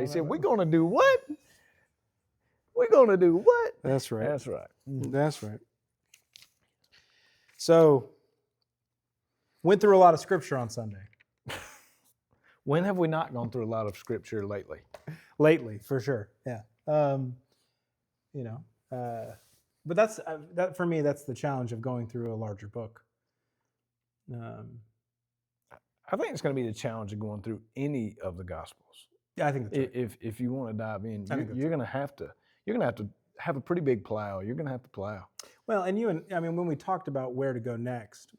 He said, we're going to do what? We're going to do what? That's right. That's right. That's right. So, went through a lot of scripture on Sunday. When have we not gone through a lot of scripture lately? Lately, for sure. Yeah. But that's that for me. That's the challenge of going through a larger book. I think it's going to be the challenge of going through any of the Gospels. Yeah, I think that's right. If you want to dive in, think you're going to have to have a pretty big plow. You're going to have to plow. Well, and when we talked about where to go next,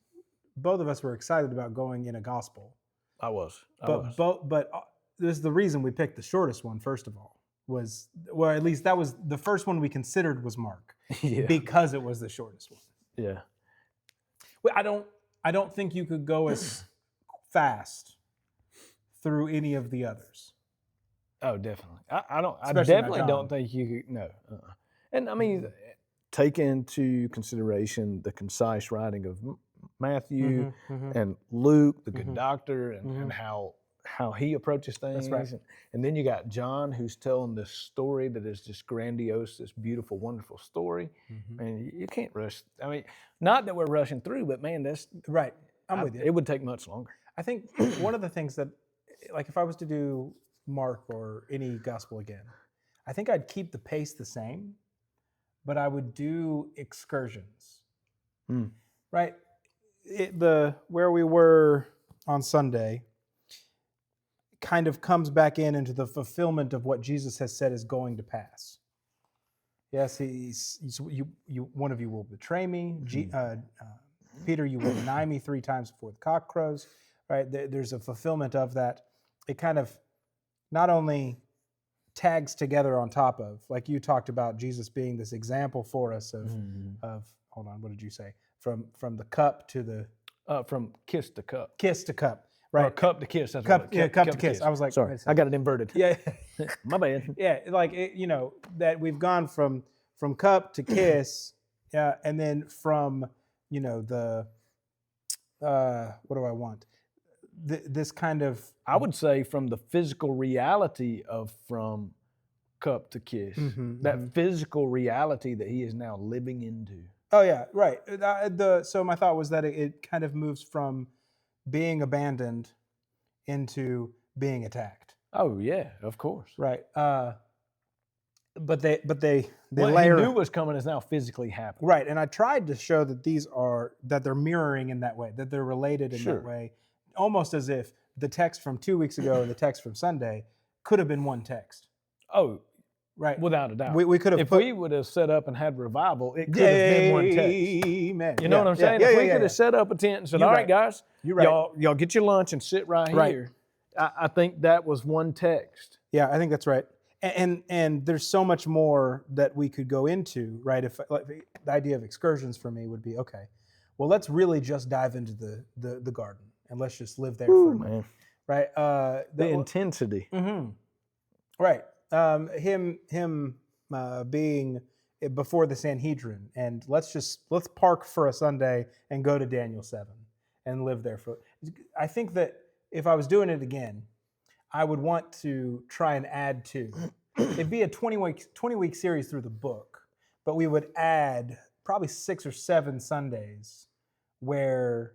both of us were excited about going in a gospel. I was. But this is the reason we picked the shortest one. First of all, at least that was the first one we considered was Mark, because it was the shortest one. Yeah. Well, I don't think you could go as fast through any of the others. Oh, definitely. I Especially definitely don't think you could. No. And I mean, take into consideration the concise writing of Matthew and Luke, the good doctor, and how he approaches things. That's right. And then you got John, who's telling this story that is just grandiose, this beautiful, wonderful story. And you can't rush. I mean, not that we're rushing through, but man, that's right. I'm with you. It would take much longer. I think one of the things that, like, if I was to do Mark or any gospel again, I think I'd keep the pace the same, but I would do excursions. Right? Where we were on Sunday kind of comes back into the fulfillment of what Jesus has said is going to pass. Yes, one of you will betray me. Peter, you will deny me 3 times before the cock crows. Right? There's a fulfillment of that. It kind of not only tags together on top of, like you talked about Jesus being this example for us of hold on, what did you say? From the cup to the from kiss to cup. Kiss to cup. Right. Or cup to kiss. That's cup, what yeah, cup to kiss. I was like, sorry, I got it inverted. Yeah. My bad. Yeah, like that we've gone from cup to kiss, and then from the what do I want? This kind of, I would say, from the physical reality of from cup to kiss, that physical reality that he is now living into. Oh yeah, right. So my thought was that it kind of moves from being abandoned into being attacked. Oh yeah, of course. Right. But they what layer. He knew was coming is now physically happening. Right, and I tried to show that they're mirroring in that way, that they're related in that way, almost as if the text from 2 weeks ago and the text from Sunday could have been one text. Oh, right, without a doubt. We could have. If we would have set up and had revival, it could have been one text. Amen. You know what I'm saying? If we could have set up a tent and said, "All right, guys, y'all get your lunch and sit right here," I think that was one text. Yeah, I think that's right. And there's so much more that we could go into, right? If like, the idea of excursions for me would be, okay, well, let's really just dive into the garden and let's just live there for a minute, right? The intensity, right? Him being before the Sanhedrin, and let's park for a Sunday and go to Daniel 7 and live there for. I think that if I was doing it again, I would want to try and add to. It'd be a 20-week series through the book, but we would add probably 6 or 7 Sundays where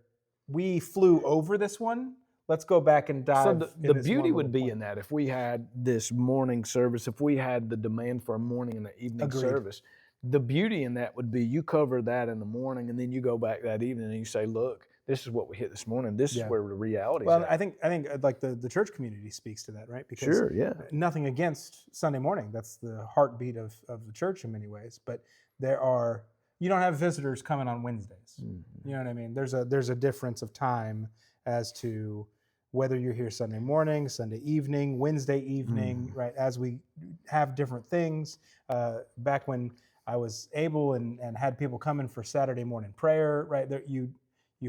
we flew over this one. Let's go back and dive. So the beauty would be in that if we had this morning service, if we had the demand for a morning and an evening service, the beauty in that would be you cover that in the morning and then you go back that evening and you say, look, this is what we hit this morning. This is where the reality is. Well, I think like the church community speaks to that, right? Because nothing against Sunday morning. That's the heartbeat of the church in many ways. But you don't have visitors coming on Wednesdays. You know what I mean? There's a difference of time as to whether you're here Sunday morning, Sunday evening, Wednesday evening, right? As we have different things. Back when I was able and had people coming for Saturday morning prayer, right? There, you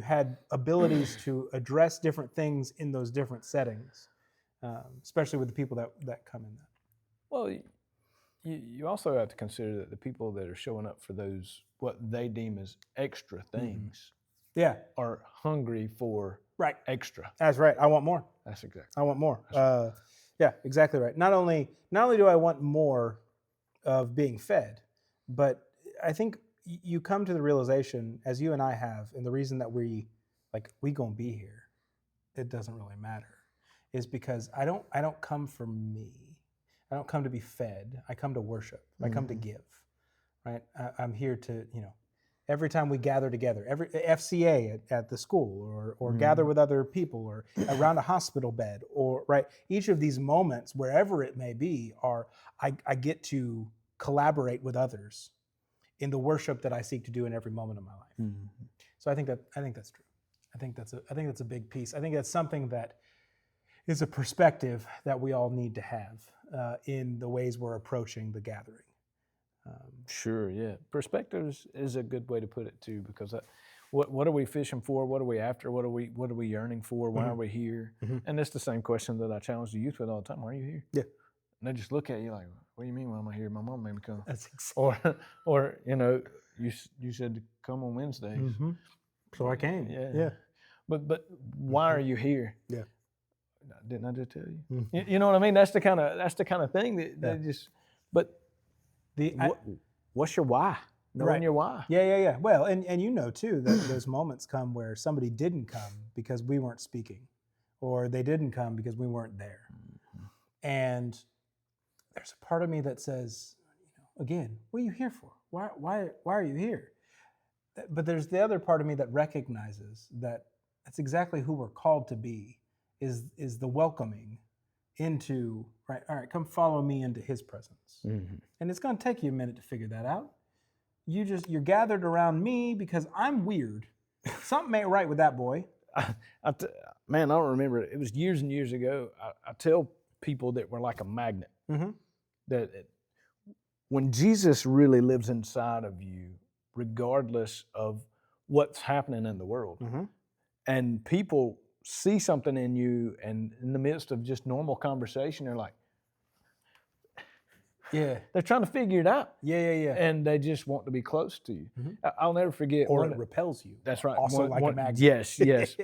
had abilities to address different things in those different settings, especially with the people that come in that. Well, you also have to consider that the people that are showing up for those, what they deem as extra things, are hungry for extra. That's right. I want more. That's exactly. I want more. Yeah, exactly right. Not only do I want more of being fed, but I think you come to the realization, as you and I have, and the reason that we gonna be here, it doesn't really matter, is because I don't come for me. I don't come to be fed. I come to worship. I come to give. Right. I'm here to, every time we gather together, every FCA at the school, or gather with other people, or around a hospital bed, or right, each of these moments, wherever it may be, I get to collaborate with others in the worship that I seek to do in every moment of my life. So I think that's true. I think that's a big piece. I think that's something that is a perspective that we all need to have in the ways we're approaching the gathering. Sure, yeah. Perspective is a good way to put it too, because what are we fishing for? What are we after? What are we yearning for? Why are we here? And it's the same question that I challenge the youth with all the time. Why are you here? Yeah. And they just look at you like, what do you mean why am I here? My mom made me come. That's exactly. Or you said to come on Wednesdays. So I came. Yeah. But why are you here? Yeah. Didn't I just tell you? You know what I mean? That's the kind of thing that they just. But what's your why? Knowing your why. Yeah. Well, and you know too that those moments come where somebody didn't come because we weren't speaking, or they didn't come because we weren't there. And there's a part of me that says, again, what are you here for? Why are you here? But there's the other part of me that recognizes that that's exactly who we're called to be, is the welcoming into, right, all right, come follow me into his presence. And it's going to take you a minute to figure that out. You're gathered around me because I'm weird. Something ain't right with that boy. Man, I don't remember it. It was years and years ago. I tell people that we're like a magnet. That when Jesus really lives inside of you, regardless of what's happening in the world, and people see something in you, and in the midst of just normal conversation, they're like, they're trying to figure it out. Yeah. And they just want to be close to you. I'll never forget. Or it repels you. That's right. Also like a magnet. Yes.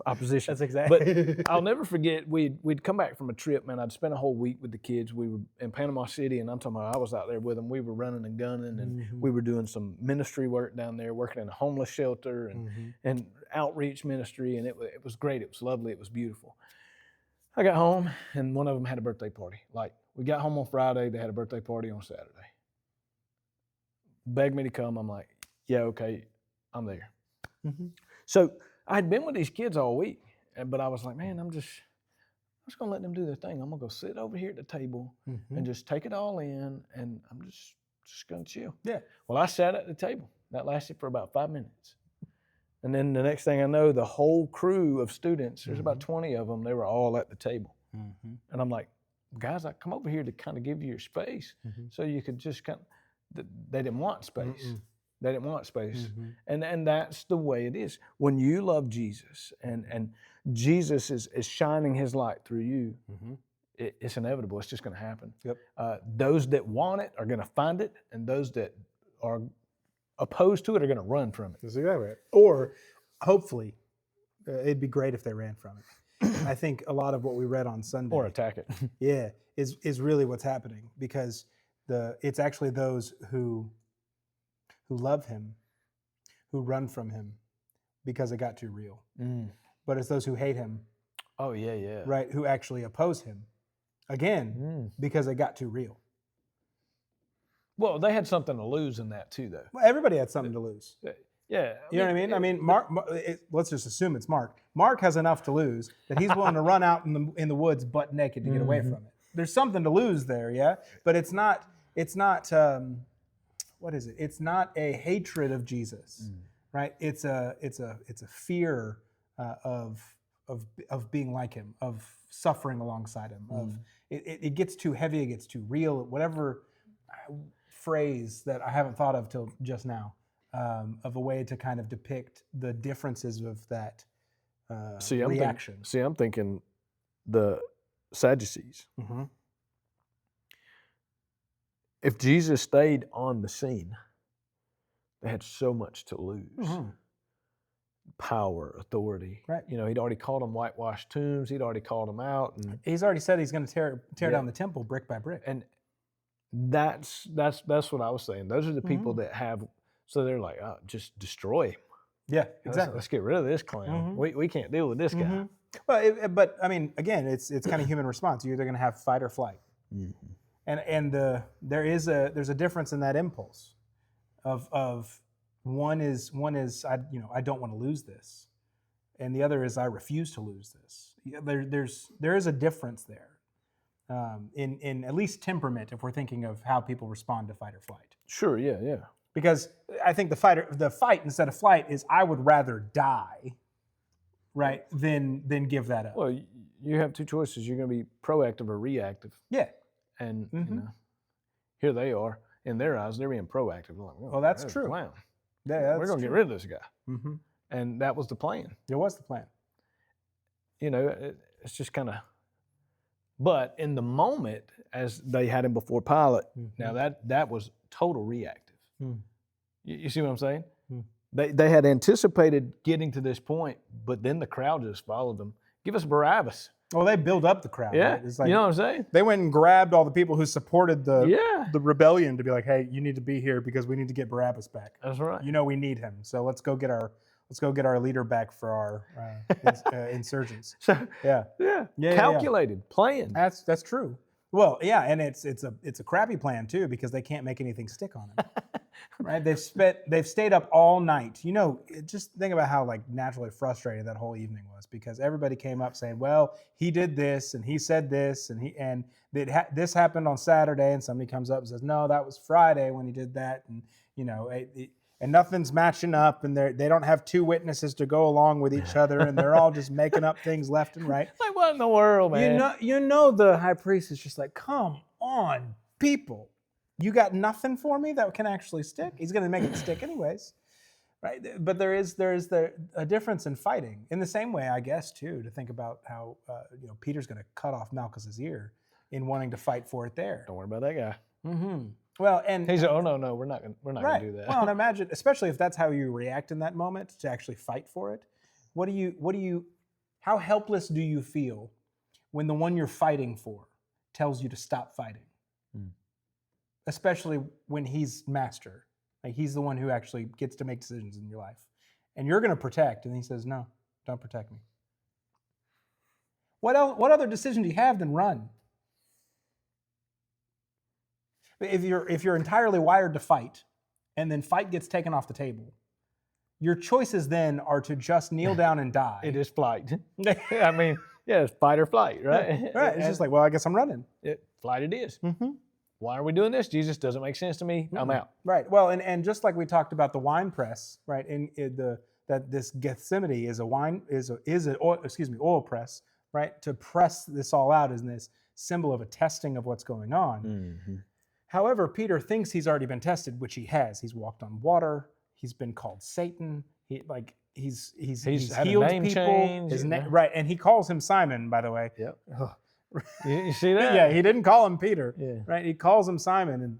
Opposition. That's exactly. But I'll never forget, we'd come back from a trip, man. I'd spent a whole week with the kids. We were in Panama City, and I'm talking about I was out there with them. We were running and gunning, and we were doing some ministry work down there, working in a homeless shelter and outreach ministry, and it was great. It was lovely. It was beautiful. I got home, and one of them had a birthday party. Like, we got home on Friday. They had a birthday party on Saturday. Begged me to come. I'm like, yeah, okay, I'm there. So I'd been with these kids all week, but I was like, man, I'm just going to let them do their thing. I'm going to go sit over here at the table and just take it all in, and I'm just going to chill. Yeah. Well, I sat at the table. That lasted for about 5 minutes. And then the next thing I know, the whole crew of students, there's about 20 of them, they were all at the table. And I'm like, guys, I come over here to kind of give you your space so you could just kind of, they didn't want space. They didn't want space. And that's the way it is. When you love Jesus and Jesus is shining his light through you, it's inevitable. It's just going to happen. Those that want it are going to find it, and those that are opposed to it are going to run from it. That's exactly right. Or hopefully, it'd be great if they ran from it. I think a lot of what we read on Sunday, Or attack it. is really what's happening, because it's actually those who love him, who run from him because it got too real. But it's those who hate him. Oh, yeah. Right, who actually oppose him, again, because it got too real. Well, they had something to lose in that too, though. Well, everybody had something to lose. Yeah. You know what I mean? I mean, Mark let's just assume it's Mark. Mark has enough to lose that he's willing to run out in the woods butt naked to get away from it. There's something to lose there, yeah? But it's not what is it? It's not a hatred of Jesus, right? It's a fear of being like him, of suffering alongside him. Of it gets too heavy, it gets too real. Whatever phrase that I haven't thought of till just now, of a way to kind of depict the differences of that reaction. I'm thinking the Sadducees. If Jesus stayed on the scene, they had so much to lose. power, authority. Right. You know, he'd already called them whitewashed tombs. He'd already called them out, and He's already said he's going to tear Yeah. down the temple brick by brick. and that's what I was saying. Those are the people that have. So they're like, oh, just destroy him. Yeah, exactly. Let's get rid of this clown. We can't deal with this guy. Well, but I mean, again, it's kind of human response. You're either going to have fight or flight, and there's a difference in that impulse of one is I don't want to lose this, and the other is I refuse to lose this. There is a difference there in at least temperament if we're thinking of how people respond to fight or flight. Sure. Yeah. Yeah. Because I think the fight instead of flight is I would rather die, right, than give that up. Well, you have two choices. You're going to be proactive or reactive. Yeah. And you know, here they are. In their eyes, they're being proactive. Like, well, that's there's a true. clown. Yeah, We're going to get rid of this guy. And that was the plan. It was the plan. You know, it's just kind of. But in the moment, as they had him before Pilate, now that was total reactive. You see what I'm saying? They had anticipated getting to this point, but then the crowd just followed them. Give us Barabbas. Well, they build up the crowd. Yeah, right? It's like, you know what I'm saying? They went and grabbed all the people who supported the rebellion to be like, hey, you need to be here because we need to get Barabbas back. That's right. You know we need him, so let's go get our leader back for our insurgents. Yeah. Calculated, planned. That's true. Well, yeah, and it's a crappy plan too because they can't make anything stick on him. Right? They've stayed up all night. You know, just think about how like naturally frustrated that whole evening was because everybody came up saying, "Well, he did this and he said this and this happened on Saturday," and somebody comes up and says, "No, that was Friday when he did that," and you know, and nothing's matching up, and they don't have two witnesses to go along with each other, and they're all just making up things left and right. Like what in the world, man? You know, the high priest is just like, "Come on, people. You got nothing for me that can actually stick?" He's going to make it stick anyways, right? But there is a difference in fighting. In the same way, I guess, too, to think about how Peter's going to cut off Malchus's ear in wanting to fight for it there. Don't worry about that guy. Well, and he said, "Oh no, we're not going to do that." Well, and imagine, especially if that's how you react in that moment to actually fight for it. How helpless do you feel when the one you're fighting for tells you to stop fighting? Especially when he's master, like he's the one who actually gets to make decisions in your life, and you're going to protect, and he says, "No, don't protect me." What else? What other decision do you have than run? If you're entirely wired to fight, and then fight gets taken off the table, your choices then are to just kneel down and die. It is flight. I mean, yeah, it's fight or flight, right? Right. It's just like, well, I guess I'm running. Flight it is. Why are we doing this? Jesus doesn't make sense to me. I'm out. Right. Well, and just like we talked about the wine press, right? That this Gethsemane is oil press, right? To press this all out is this symbol of a testing of what's going on. However, Peter thinks he's already been tested, which he has. He's walked on water. He's been called Satan. He's had healed a name people. change. Right, and he calls him Simon, by the way. Yep. You see that? Yeah, he didn't call him Peter. Yeah. Right, he calls him Simon,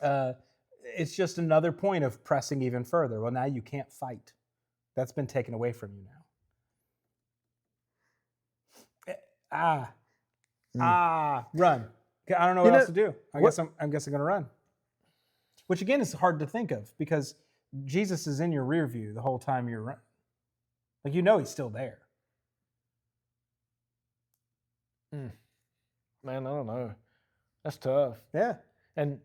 and it's just another point of pressing even further. Well, now you can't fight. That's been taken away from you now. Run. I don't know what else to do. I guess I'm going to run. Which again is hard to think of because Jesus is in your rear view the whole time you're running. Like he's still there. Man, I don't know. That's tough. Yeah. And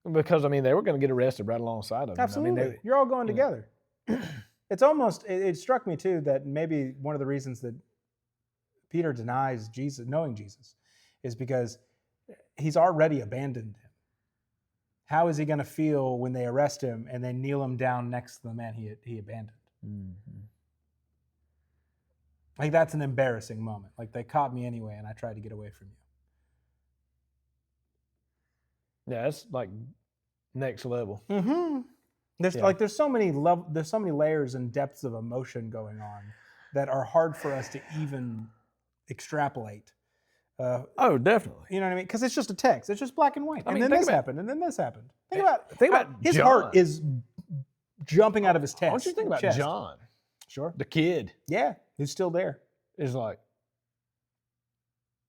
because they were going to get arrested right alongside of him. Absolutely. You're all going together. It's almost. It struck me too that maybe one of the reasons that Peter denies Jesus, knowing Jesus, is because he's already abandoned him. How is he going to feel when they arrest him and they kneel him down next to the man he abandoned? Like that's an embarrassing moment. Like they caught me anyway, and I tried to get away from you. Yeah, that's like next level. There's so many layers and depths of emotion going on that are hard for us to even extrapolate. Oh, definitely. You know what I mean? Because it's just a text. It's just black and white. And then this happened, and then this happened. Think about his John. Heart is jumping out of his chest. I want you to think about chest. John, Sure. the kid, Yeah, who's still there. is like,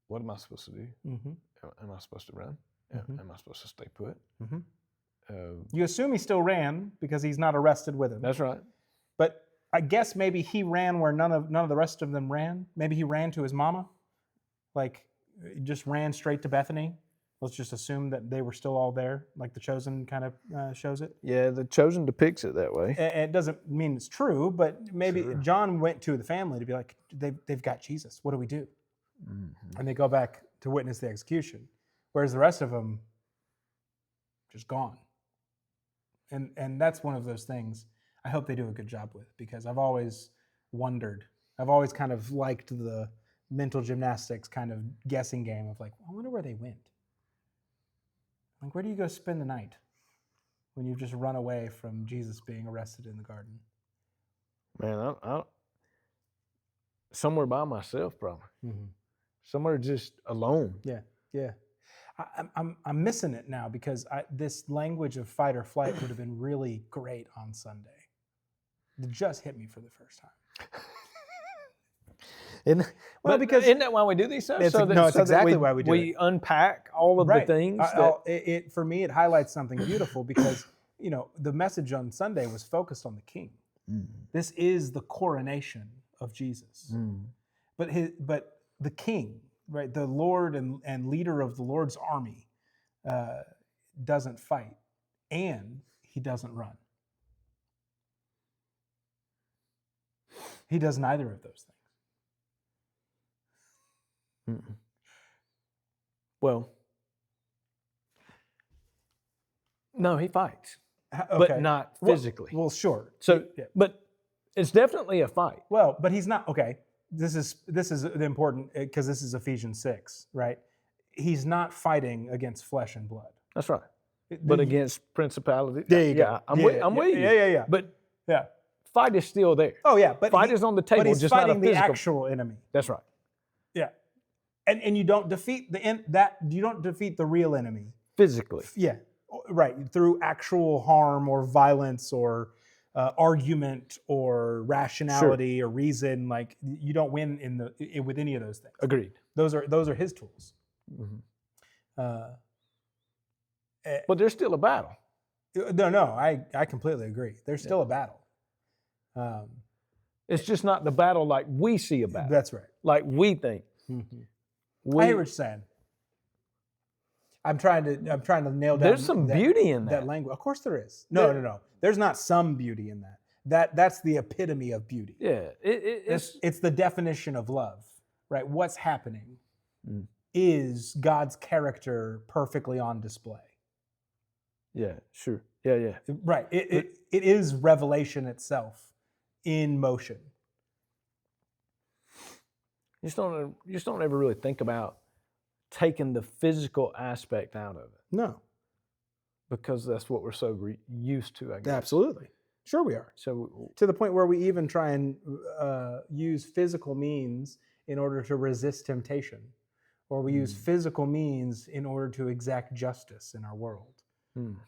what am I supposed to do? Mm-hmm. Am I supposed to run? Mhm. Am I supposed to stay put? Mm-hmm. Uh, You assume he still ran because he's not arrested with him. that's right. But I guess maybe he ran where none of the rest of them ran. Maybe he ran to his mama, like just ran straight to Bethany. Let's just assume that they were still all there, like The Chosen kind of shows it. Yeah, The Chosen depicts it that way. It doesn't mean it's true, but maybe Sure. John went to the family to be like, they've got Jesus. What do we do? Mm-hmm. And they go back to witness the execution, whereas the rest of them just gone. And that's one of those things I hope they do a good job with, because I've always wondered. I've always kind of liked the mental gymnastics kind of guessing game of like, I wonder where they went. Like, where do you go spend the night when you've just run away from Jesus being arrested in the garden? Man, I somewhere by myself, probably. Mm-hmm. Somewhere just alone. Yeah. I'm missing it now because this language of fight or flight would have been really great on Sunday. It just hit me for the first time. Isn't that why we do these shows? It's exactly why we do it. We unpack all of the things. For me, it highlights something beautiful because the message on Sunday was focused on the King. Mm. This is the coronation of Jesus. Mm. But the King, right, the Lord and leader of the Lord's army, doesn't fight, and he doesn't run. He does neither of those things. Mm-mm. Well, no, he fights, but not physically. Well, sure. So, yeah. But it's definitely a fight. Well, but he's not, okay. This is the important, because this is Ephesians 6, right? He's not fighting against flesh and blood. That's right. But against principality. There you go. I'm with you. Yeah. But yeah, fight is still there. Oh yeah, but fight is on the table, but he's just not a fighting the physical. actual enemy. That's right. Yeah, and you don't defeat you don't defeat the real enemy Physically. Yeah, right, through actual harm or violence or argument or rationality or reason. Like, you don't win with any of those things. Agreed. Those are his tools. Mm-hmm. But there's still a battle. No, I completely agree. There's still a battle. It's just not the battle like we see a battle. That's right. Like we think. Mm-hmm. I hear what you're saying. I'm trying to nail down. There's some beauty in that language. Of course there is. No. There's not some beauty in that. That's the epitome of beauty. Yeah. It's the definition of love, right? What's happening is God's character perfectly on display. Yeah, sure. Yeah. Right. It is revelation itself in motion. You just don't ever really think about taking the physical aspect out of it. No. Because that's what we're so used to, I guess. Absolutely. Sure we are. So to the point where we even try and use physical means in order to resist temptation, or we use physical means in order to exact justice in our world.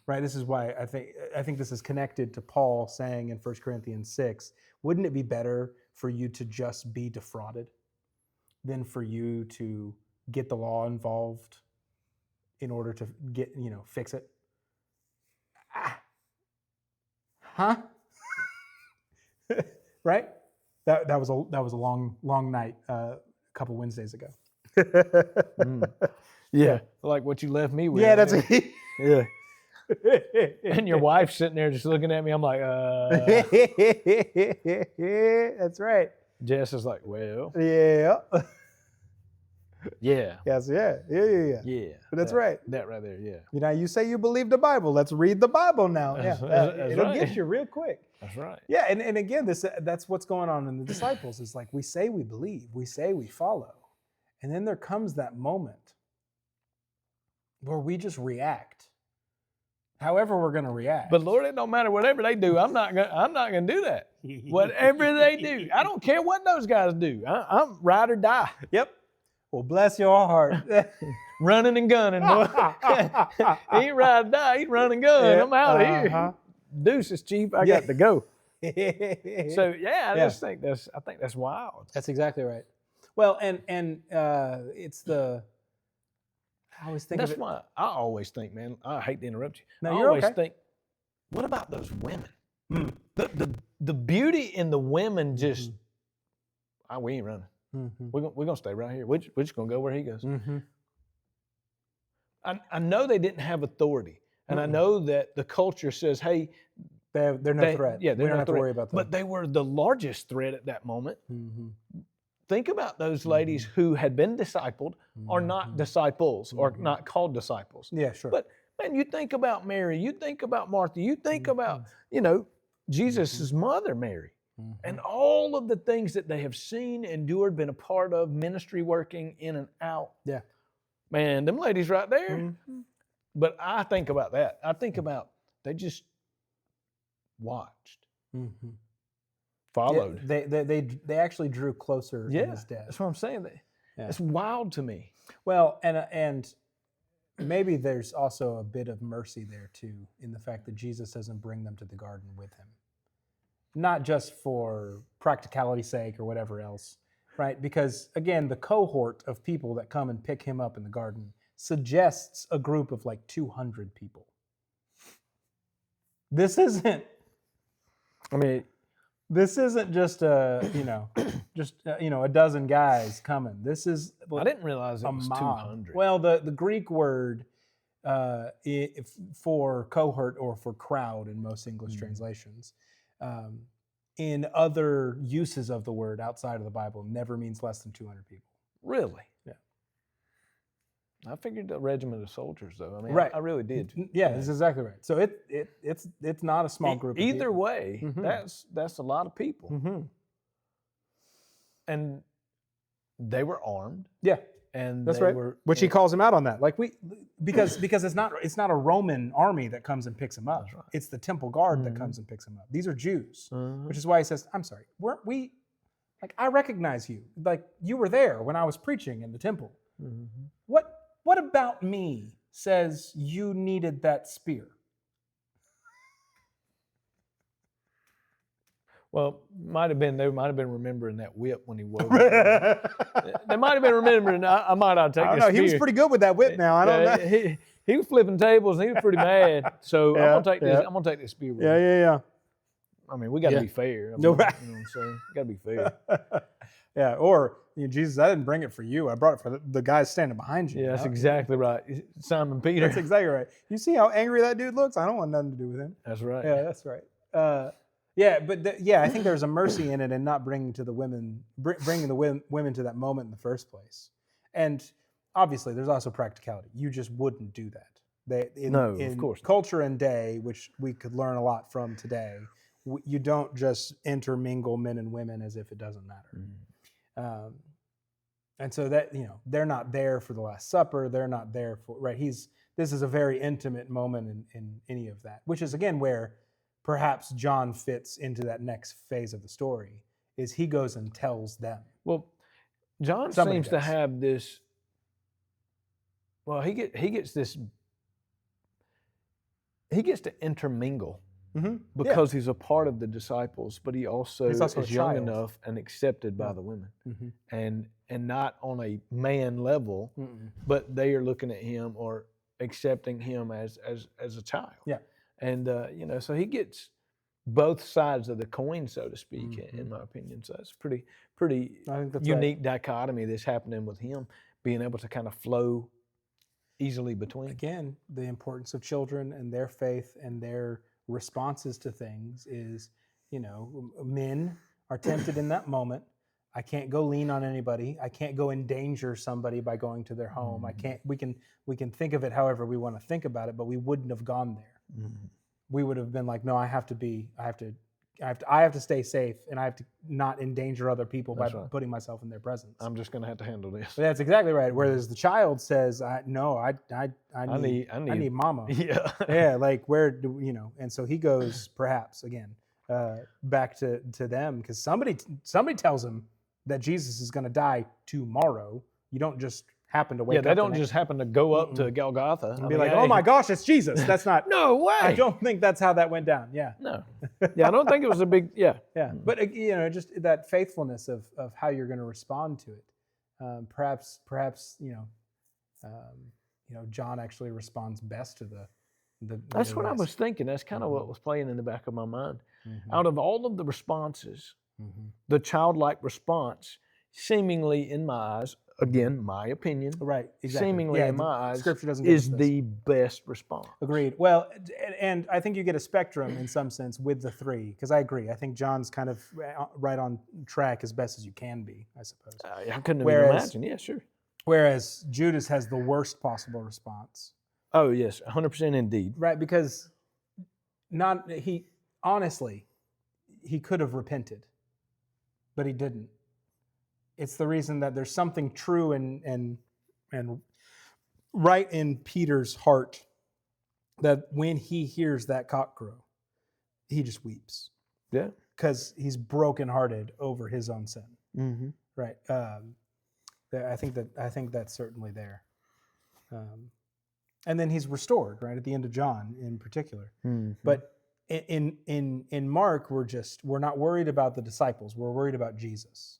Right? This is why I think this is connected to Paul saying in 1 Corinthians 6, wouldn't it be better for you to just be defrauded than for you to get the law involved in order to fix it? Huh? Right? That was a long night a couple Wednesdays ago. Yeah, like what you left me with. Yeah, that's yeah. And your wife's sitting there just looking at me. I'm like, That's right. Jess is like, well, yeah. Yeah. Yes, yeah. That's right. That right there, yeah. You say you believe the Bible. Let's read the Bible now. That's It'll right. get you real quick. That's right. Yeah, and again, that's what's going on in the disciples. Is like, we say we believe, we say we follow, and then there comes that moment where we just react. However we're going to react. But Lord, it don't matter whatever they do. I'm not gonna do that. Whatever they do, I don't care what those guys do. I'm ride or die. Yep. Well, bless your heart. Running and gunning, boy. He ain't ride or die. He run and gun. I'm out of here. deuces, Chief, I got to go. So yeah, I Yeah. just think I think that's wild. That's exactly right. Well, and it's the I always think That's of it. why I always think, man. I hate to interrupt you. No, I you're always okay. think, what about those women? Mm. The beauty in the women just, Mhm. we ain't running. Mhm. We're gonna stay right here. We're just gonna go where he goes. Mhm. I know they didn't have authority, and I know that the culture says, hey, They're no threat. Yeah, we they're don't no have to threat. worry about them. But they were the largest threat at that moment. Mhm. Think about those ladies who had been discipled or not disciples or not called disciples. Yeah, sure. But man, you think about Mary, you think about Martha, you think about, Jesus' mother, Mary, and all of the things that they have seen, endured, been a part of, ministry working in and out. Yeah. Man, them ladies right there. Mhm. But I think about that. I think about they just watched, Mhm. followed. Yeah, they actually drew closer in his death. That's what I'm saying. Yeah. It's wild to me. Well, and maybe there's also a bit of mercy there too, in the fact that Jesus doesn't bring them to the garden with him, not just for practicality's sake or whatever else, right? Because again, the cohort of people that come and pick him up in the garden suggests a group of like 200 people. This isn't. I mean, this isn't just a dozen guys coming. This is. I didn't realize it was mob. 200. Well, the Greek word for cohort or for crowd in most English translations, in other uses of the word outside of the Bible, never means less than 200 people. Really? Yeah. I figured a regiment of soldiers, though. I mean, Right. I really did. Yeah, that's exactly right. So it's not a small group. Either of people. way, that's a lot of people, Mm-hmm. and they were armed. Yeah. And That's they right. were, Which he calls him out on that. Like because it's not a Roman army that comes and picks him up. That's right. It's the temple guard that comes and picks him up. These are Jews, which is why he says, "I'm sorry, weren't we? Like I recognize you. Like you were there when I was preaching in the temple. What about me says you needed that spear?" Well, they might have been remembering that whip when he wove it. They might have been remembering. I might not take I don't this know. spear. He was pretty good with that whip. Now I don't know. He was flipping tables and he was pretty mad. So I'm gonna take this. I'm gonna take this spear with me. Yeah. I mean, we got to be fair. I mean, No, right. You know what I'm saying? Got to be fair. Yeah. Or Jesus, I didn't bring it for you. I brought it for the guys standing behind you. Yeah, that's exactly right. Simon Peter. That's exactly right. You see how angry that dude looks? I don't want nothing to do with him. That's right. Yeah, that's right. I think there's a mercy in it and not bringing the women to that moment in the first place. And obviously, there's also practicality. You just wouldn't do that. In of course not. Culture and day, which we could learn a lot from today, you don't just intermingle men and women as if it doesn't matter. And so that they're not there for the Last Supper. They're not there for right. This is a very intimate moment in any of that, which is again where perhaps John fits into that next phase of the story. Is he goes and tells them. Well, John seems to have this. Well, he gets this. He gets to intermingle because he's a part of the disciples, but he also is young enough and accepted by the women, and not on a man level, but they are looking at him or accepting him as a child. Yeah, and so he gets both sides of the coin, so to speak, in my opinion. So it's pretty I think that's unique dichotomy that's happening with him, being able to kind of flow easily between. Again, the importance of children and their faith and their responses to things is, men are tempted in that moment. I can't go lean on anybody. I can't go endanger somebody by going to their home. I can't. We can think of it however we want to think about it, but we wouldn't have gone there. We would have been like, no, I have to stay safe, and I have to not endanger other people by putting myself in their presence. I'm just going to have to handle this. But that's exactly right. Whereas the child says, I need mama. Yeah. Yeah. Like where do and so he goes perhaps again, back to them because somebody tells him that Jesus is going to die tomorrow. You don't just happen to wake up. They don't just happen to go up to Golgotha and be like, oh my gosh, it's Jesus. That's not. No way. I don't think that's how that went down. Yeah. No. Yeah, I don't think it was a big, Yeah. But, just that faithfulness of how you're going to respond to it. Perhaps, John actually responds best to the That's what I was thinking. That's kind of what was playing in the back of my mind. Mm-hmm. Out of all of the responses, the childlike response, seemingly in my eyes, again, my opinion, right? Exactly. Seemingly in my eyes, Scripture doesn't is the best response. Agreed. Well, and I think you get a spectrum in some sense with the three, because I agree. I think John's kind of right on track as best as you can be, I suppose. I couldn't even imagine. Yeah, sure. Whereas Judas has the worst possible response. Oh yes, 100% indeed. Right, because honestly, he could have repented, but he didn't. It's the reason that there's something true and right in Peter's heart that when he hears that cock crow, he just weeps. Yeah, because he's brokenhearted over his own sin. Mm-hmm. Right. I think that's certainly there. And then he's restored, right, at the end of John in particular. Mm-hmm. But in Mark, we're not worried about the disciples. We're worried about Jesus.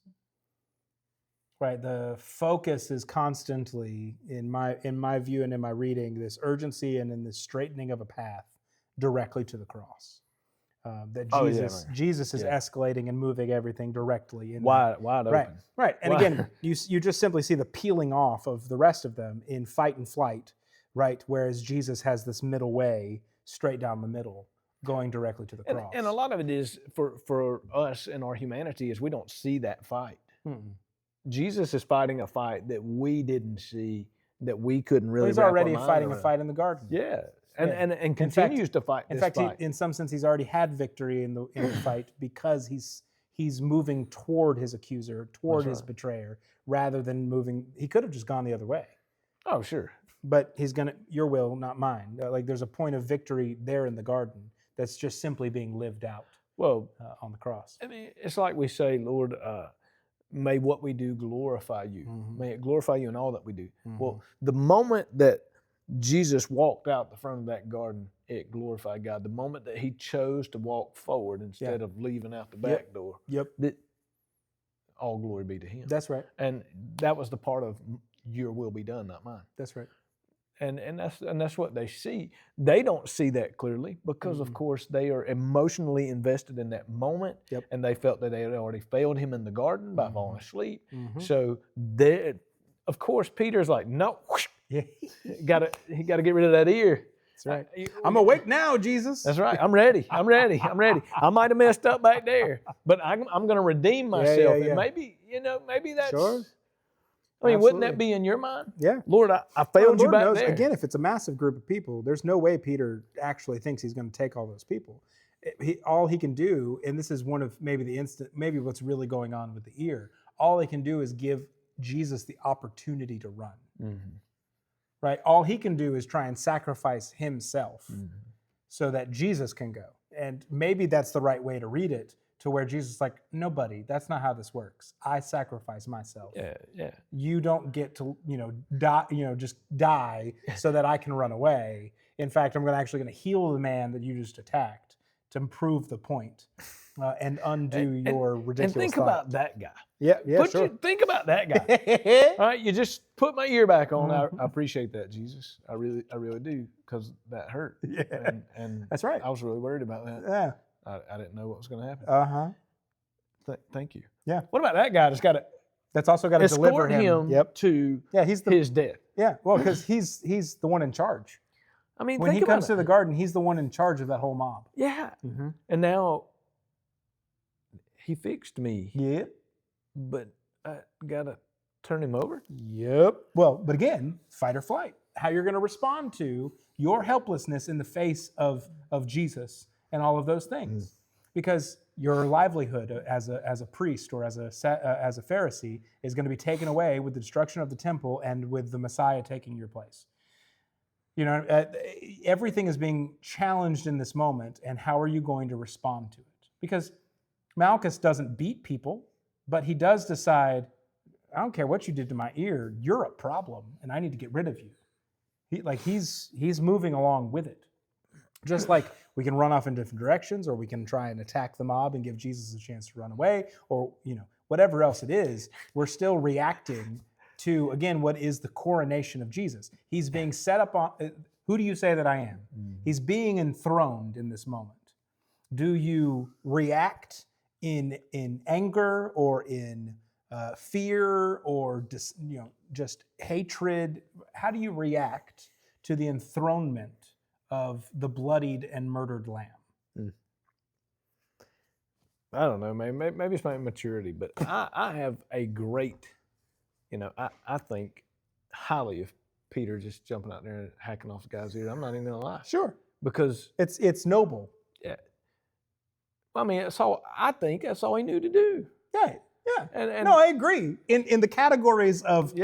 Right. The focus is constantly, in my view and in my reading, this urgency and in this straightening of a path directly to the cross. That Jesus is escalating and moving everything directly. Wide open. Right. And again, you just simply see the peeling off of the rest of them in fight and flight, right? Whereas Jesus has this middle way, straight down the middle, going directly to the cross. And a lot of it is, for us in our humanity, is we don't see that fight. Mm-mm. Jesus is fighting a fight that we didn't see, that we couldn't really. He's already fighting a fight in the garden. Yeah. And continues to fight. In fact, in some sense, he's already had victory in the fight because he's moving toward his accuser, toward his betrayer, rather than moving. He could have just gone the other way. Oh, sure. But he's gonna, your will, not mine. Like there's a point of victory there in the garden that's just simply being lived out. Well, on the cross. I mean, it's like we say, Lord, may what we do glorify you. Mm-hmm. May it glorify you in all that we do. Mm-hmm. Well, the moment that Jesus walked out the front of that garden, it glorified God. The moment that he chose to walk forward instead of leaving out the back door, all glory be to him. That's right. And that was the part of your will be done, not mine. That's right. And that's what they see. They don't see that clearly because, of course, they are emotionally invested in that moment, and they felt that they had already failed him in the garden by falling asleep. Mm-hmm. So, of course, Peter's like, no. Yeah, he got to get rid of that ear. That's right. I'm awake now, Jesus. That's right. I'm ready. I might have messed up back there, but I'm going to redeem myself. And maybe that's. Sure. I mean, wouldn't that be in your mind? Yeah. Lord, I failed you back there. Again, if it's a massive group of people, there's no way Peter actually thinks he's going to take all those people. All he can do, and this is one of maybe what's really going on with the ear, all he can do is give Jesus the opportunity to run. Mm-hmm. Right? All he can do is try and sacrifice himself so that Jesus can go. And maybe that's the right way to read it, to where Jesus is like, no, buddy, that's not how this works. I sacrifice myself. Yeah. You don't get to, just die so that I can run away. In fact, I'm actually going to heal the man that you just attacked to prove the point and undo your ridiculous And think thought. about that guy. Yeah, sure. Think about that guy. All right, you just put my ear back on. I appreciate that, Jesus. I really do, because that hurt. Yeah, and that's right. I was really worried about that. Yeah, I didn't know what was going to happen. Thank you. Yeah. What about that guy that's also got to deliver him to his death? Yeah. Well, because he's the one in charge. I mean, when he comes to the garden, he's the one in charge of that whole mob. Yeah. Mm-hmm. And now he fixed me. Yeah. But I gotta turn him over? Yep. Well, but again, fight or flight. How you're going to respond to your helplessness in the face of Jesus and all of those things. Because your livelihood as a priest or as a Pharisee is going to be taken away with the destruction of the temple and with the Messiah taking your place. Everything is being challenged in this moment, and how are you going to respond to it? Because Malchus doesn't beat people, but he does decide, I don't care what you did to my ear. You're a problem, and I need to get rid of you. He's moving along with it. Just like we can run off in different directions, or we can try and attack the mob and give Jesus a chance to run away, or whatever else it is, we're still reacting to, again, what is the coronation of Jesus. He's being set up on, who do you say that I am? He's being enthroned in this moment. Do you react in anger or in fear or just hatred? How do you react to the enthronement of the bloodied and murdered lamb? I don't know, maybe it's my maturity, but I have a great, I think highly of Peter just jumping out there and hacking off the guy's ear. I'm not even gonna lie. Sure. Because it's noble. Yeah. I mean, I think that's all he knew to do. Right. Yeah. And no, I agree. In the categories of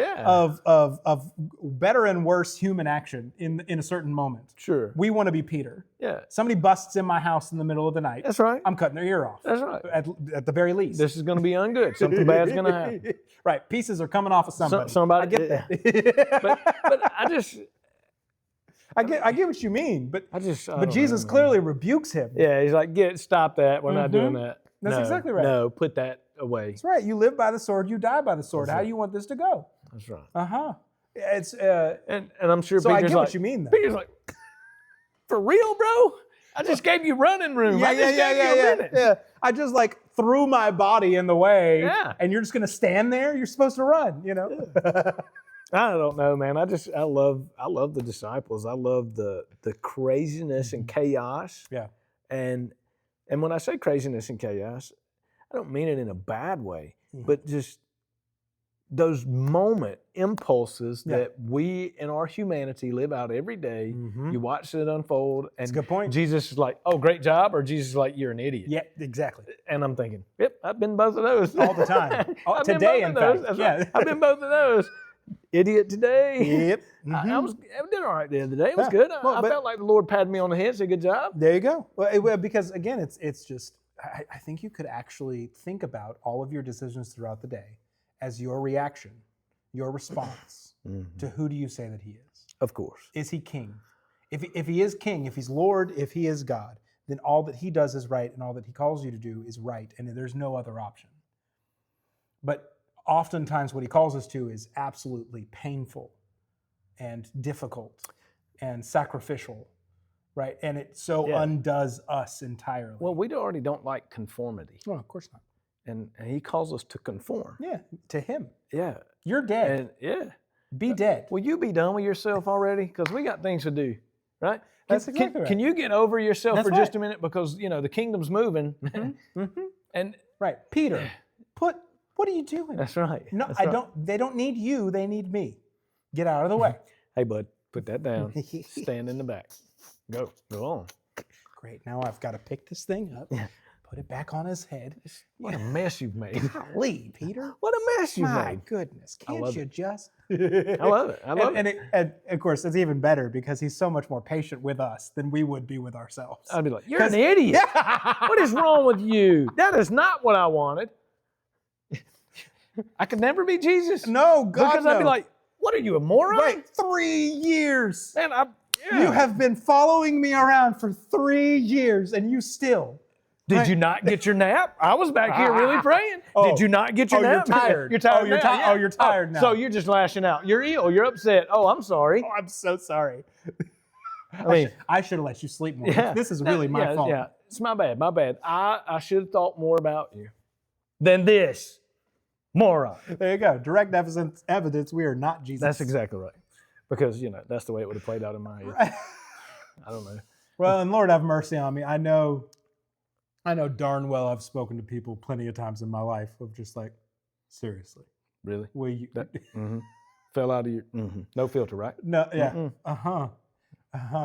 better and worse human action in a certain moment. Sure. We want to be Peter. Yeah. Somebody busts in my house in the middle of the night. That's right. I'm cutting their ear off. That's right. At the very least. This is going to be ungood. Something bad's going to happen. Right. Pieces are coming off of somebody. Somebody. I get that. but I just. I get what you mean, but Jesus know, clearly rebukes him. Yeah, he's like, stop that. We're not doing that. That's exactly right. No, put that away. That's right. You live by the sword, you die by the sword. How do you want this to go? That's right. It's and I'm sure. So Peter's I get what you mean. Though. Peter's like, for real, bro? I just gave you running room. Yeah. I just threw my body in the way, and you're just gonna stand there. You're supposed to run. I don't know, man. I love the disciples. I love the craziness and chaos. Yeah. And when I say craziness and chaos, I don't mean it in a bad way, but just those moment impulses that we in our humanity live out every day. You watch it unfold, and that's a good point. Jesus is like, "Oh, great job," or Jesus is like, "You're an idiot." Yeah, exactly. And I'm thinking, "Yep, I've been both of those all the time." Today, in fact, right. I've been both of those. Idiot today. Yep. I did all right the other day. It was good. I felt like the Lord patted me on the head and said, "Good job." There you go. Well, because again, it's just I think you could actually think about all of your decisions throughout the day as your reaction, your response to who do you say that he is? Of course. Is he king? If he is king, if he's Lord, if he is God, then all that he does is right, and all that he calls you to do is right, and there's no other option. But oftentimes what he calls us to is absolutely painful and difficult and sacrificial, right? And it undoes us entirely. Well, we already don't like conformity. Well, of course not. And he calls us to conform. Yeah, to him. Yeah. You're dead. And be dead. Will you be done with yourself already? Because we got things to do, right? That's exactly right. Can you get over yourself That's for just a minute? Because, the kingdom's moving. And right. Peter, what are you doing? That's right. No, That's right. They don't need you. They need me. Get out of the way. Hey, bud, put that down. Stand in the back. Go on. Great. Now I've got to pick this thing up. Put it back on his head. What a mess you've made. Golly, Peter. What a mess you've made. My goodness. Can't you just? I love it. I love it. And of course, it's even better because he's so much more patient with us than we would be with ourselves. I'd be like, you're an idiot. What is wrong with you? That is not what I wanted. I could never be Jesus. No, God, because I'd be like, what are you, a moron? Right, 3 years. Man, You have been following me around for 3 years, and you still. Did you not get your nap? I was back here really praying. Did you not get your nap? You're tired. You're tired now. You're tired now. So you're just lashing out. You're ill. You're upset. Oh, I'm sorry. Oh, I'm so sorry. I mean, I should have let you sleep more. This is really my fault. Yeah, it's my bad. My bad. I should have thought more about you than this. Moron. There you go. Direct evidence we are not Jesus. That's exactly right. Because, that's the way it would have played out in my head. Right. I don't know. Well, and Lord have mercy on me. I know darn well I've spoken to people plenty of times in my life of just like, seriously. Really? Will you? Fell out of your, no filter, right? No, yeah.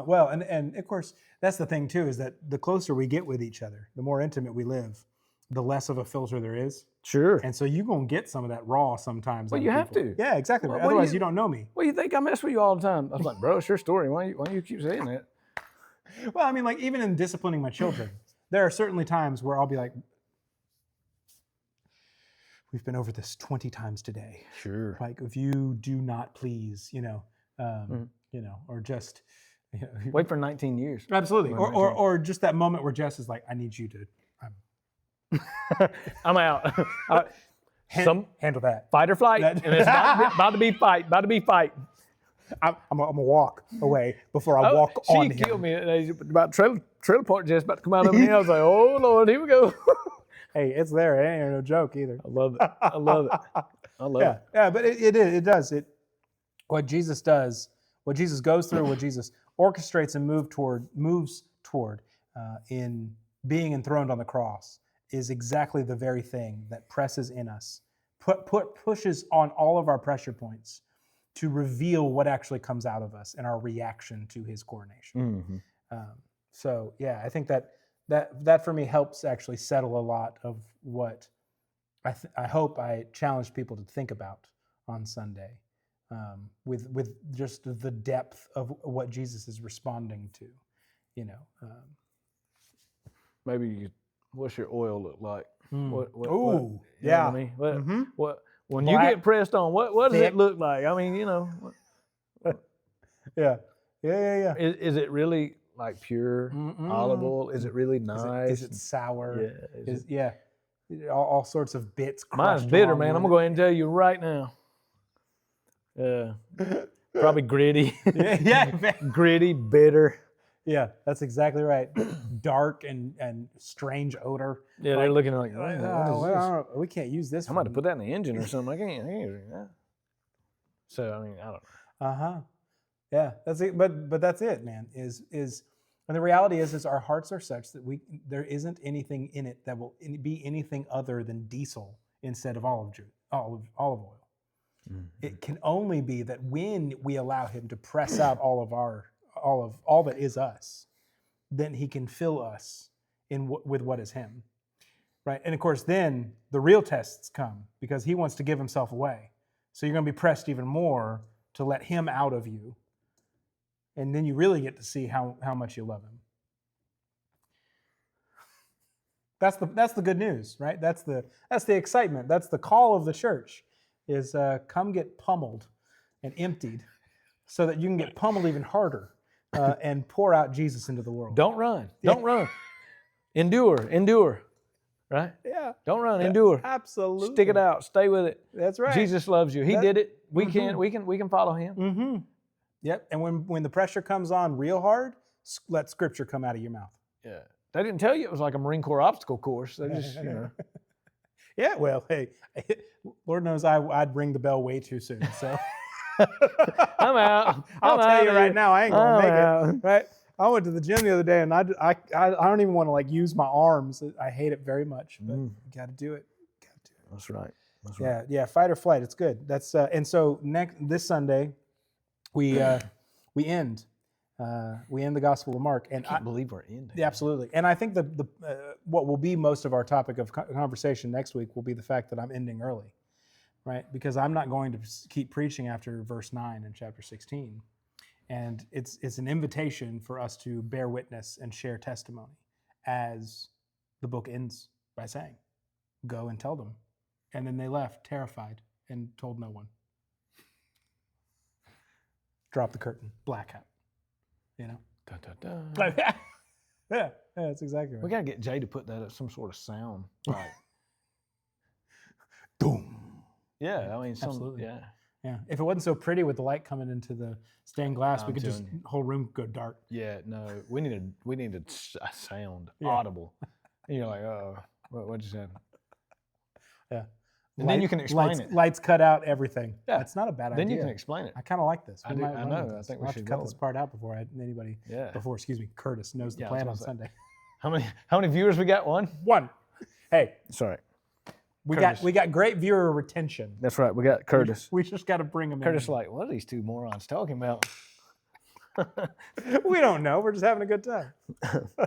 Well, and of course, that's the thing too, is that the closer we get with each other, the more intimate we live, the less of a filter there is. Sure. And so you're going to get some of that raw sometimes. Well, you have to. Yeah, exactly. Well, otherwise, you don't know me. Well, you think I mess with you all the time? I was like, bro, it's your story. Why do you keep saying that? Well, I mean, like even in disciplining my children, there are certainly times where I'll be like, we've been over this 20 times today. Sure. Like, if you do not please, or just, Wait for 19 years. absolutely. Or Or just that moment where Jess is like, I need you to, I'm out. handle that. Fight or flight, That- and it's about to be fight. I'm gonna walk away before I walk on She him. killed me. About trailer park just about to come out of me. I was like, oh Lord, here we go. Hey, it's there. It ain't no joke either. I love it. I love it. I love it. Yeah, but it does. What Jesus does, what Jesus goes through, what Jesus orchestrates and moves toward in being enthroned on the cross is exactly the very thing that presses in us, pushes on all of our pressure points to reveal what actually comes out of us and our reaction to his coronation. Mm-hmm. So yeah, I think that for me helps actually settle a lot of what I hope I challenge people to think about on Sunday, with just the depth of what Jesus is responding to. Maybe what's your oil look like? What, Ooh, you know yeah. what I mean? What, Mhm. what when Black, you get pressed on, what does thick. it look like? I mean, Yeah. is it really like pure olive oil? Is it really nice? Is it sour? Yeah. All sorts of bits. Mine's crushed bitter, along man. I'm with gonna go ahead and tell you right now. Probably gritty. it. Yeah. Gritty, bitter. Yeah, that's exactly right. Dark and strange odor. Yeah, they're looking like, what is this? We can't use this. I'm about to put that in the engine or something. I can't do that. So I mean, I don't know. Yeah, that's it. But that's it, man. And the reality is our hearts are such that there isn't anything in it that will be anything other than diesel instead of olive oil. Mm-hmm. It can only be that when we allow him to press out all that is us, then he can fill us with what is him, right? And of course, then the real tests come because he wants to give himself away. So you're going to be pressed even more to let him out of you, and then you really get to see how much you love him. That's the good news, right? That's the excitement. That's the call of the church: is come get pummeled and emptied, so that you can get pummeled even harder. And pour out Jesus into the world. Don't run. Don't run. Endure. Right? Yeah. Don't run. Endure. Absolutely. Stick it out. Stay with it. That's right. Jesus loves you. He did it. We Mm-hmm. can follow him. Mm-hmm. Yep. And when the pressure comes on real hard, let Scripture come out of your mouth. Yeah. They didn't tell you it was like a Marine Corps obstacle course. They just, Yeah. Well, hey, Lord knows I'd ring the bell way too soon. So. I'm out. I'll tell you right now, I ain't gonna make it. Right? I went to the gym the other day, and I don't even want to use my arms. I hate it very much, but you got to do it. That's right. Yeah. Fight or flight. It's good. That's and so this Sunday, we end the Gospel of Mark, and I can't believe we're ending. Yeah, absolutely. And I think the what will be most of our topic of conversation next week will be the fact that I'm ending early. Right, because I'm not going to keep preaching after verse 9 in chapter 16. And it's an invitation for us to bear witness and share testimony as the book ends by saying, go and tell them. And then they left terrified and told no one. Drop the curtain, black hat, Dun, dun, dun. Yeah, that's exactly right. We got to get Jay to put that at some sort of sound. Like, boom. Yeah, I mean, Absolutely. Yeah. Yeah. If it wasn't so pretty with the light coming into the stained glass, we could just telling you. whole room go dark. Yeah, no, we need a sound, audible. And you're like, oh, what'd you say? Yeah. And then you can explain it. Lights cut out everything. Yeah. That's not a bad idea. Then you can explain it. I kind of like this. I know. I think we should cut this part out before Curtis knows the plan on Sunday. How many viewers we got? One. Hey, sorry. We got great viewer retention. That's right. We got Curtis. We just got to bring him in. Curtis like, what are these two morons talking about? We don't know. We're just having a good time.